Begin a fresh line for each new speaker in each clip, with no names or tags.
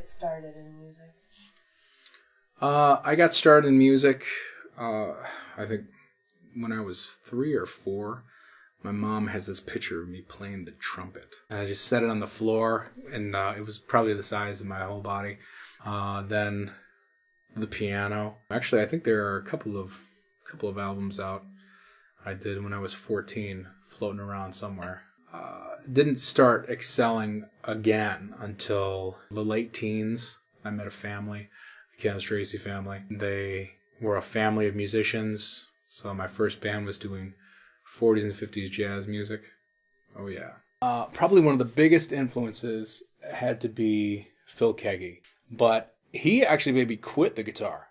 get started in music?
I got started in music, I think when I was 3 or 4. My mom has this picture of me playing the trumpet. And I just set it on the floor, and it was probably the size of my whole body. Then the piano. Actually, I think there are a couple of albums out I did when I was 14, floating around somewhere. Didn't start excelling again until the late teens. I met a family, the Cass Tracy family. They were a family of musicians. So my first band was doing 40s and 50s jazz music. Oh, yeah. Probably one of the biggest influences had to be Phil Keaggy. But he actually made me quit the guitar.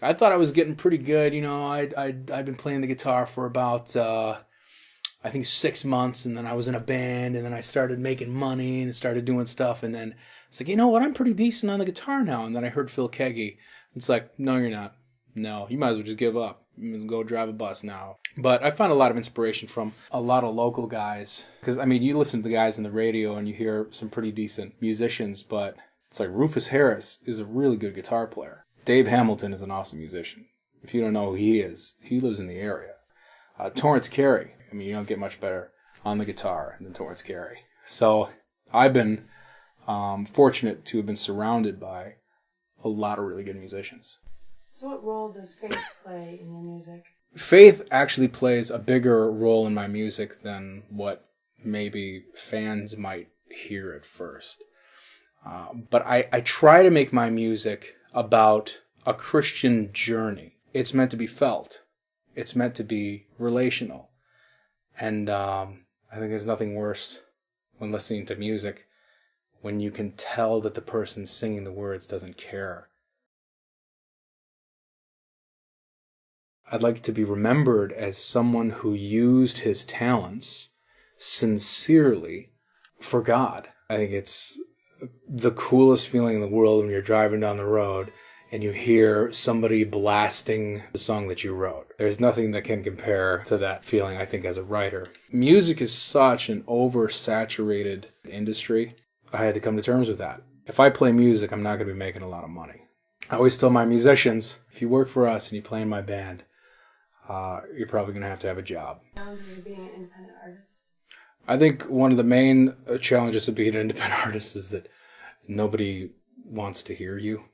I thought I was getting pretty good. You know, I'd been playing the guitar for about, I think 6 months. And then I was in a band. And then I started making money and started doing stuff. And then it's like, you know what? I'm pretty decent on the guitar now. And then I heard Phil Keaggy. It's like, no, you're not. No, you might as well just give up. Go drive a bus now. But I found a lot of inspiration from a lot of local guys. Because, I mean, you listen to the guys on the radio and you hear some pretty decent musicians. But it's like Rufus Harris is a really good guitar player. Dave Hamilton is an awesome musician. If you don't know who he is, he lives in the area. Torrance Carey. I mean, you don't get much better on the guitar than Torrance Carey. So I've been fortunate to have been surrounded by a lot of really good musicians.
So what role does faith play in your music?
Faith actually plays a bigger role in my music than what maybe fans might hear at first. But I try to make my music about a Christian journey. It's meant to be felt. It's meant to be relational. And I think there's nothing worse when listening to music when you can tell that the person singing the words doesn't care. I'd like to be remembered as someone who used his talents sincerely for God. I think it's the coolest feeling in the world when you're driving down the road and you hear somebody blasting the song that you wrote. There's nothing that can compare to that feeling, I think, as a writer. Music is such an oversaturated industry. I had to come to terms with that. If I play music, I'm not going to be making a lot of money. I always tell my musicians, if you work for us and you play in my band, you're probably going to have a job.
Being an independent artist?
I think one of the main challenges of being an independent artist is that nobody wants to hear you.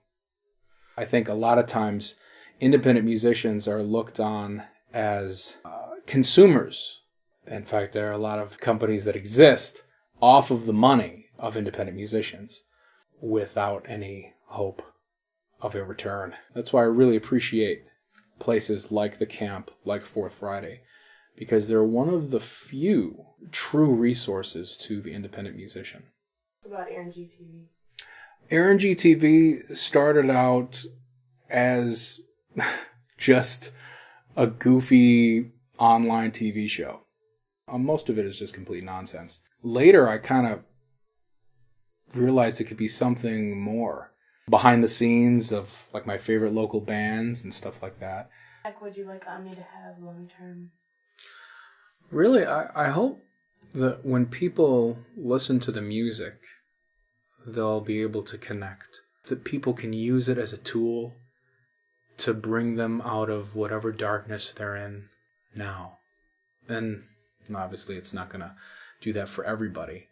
I think a lot of times independent musicians are looked on as consumers. In fact, there are a lot of companies that exist off of the money of independent musicians without any hope of a return. That's why I really appreciate places like the camp, like Fourth Friday, because they're one of the few true resources to the independent musician.
What about AaronGTV?
AaronGTV started out as just a goofy online TV show. Most of it is just complete nonsense. Later, I kind of realized it could be something more. Behind the scenes of like my favorite local bands and stuff like that.
Like, would you like Omni to have long term?
Really, I hope that when people listen to the music, they'll be able to connect. That people can use it as a tool to bring them out of whatever darkness they're in now. And obviously it's not going to do that for everybody.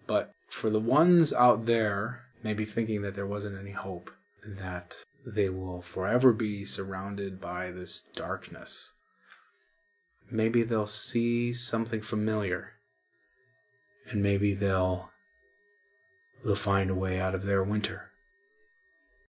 But for the ones out there maybe thinking that there wasn't any hope, that they will forever be surrounded by this darkness, maybe they'll see something familiar, and maybe they'll find a way out of their winter.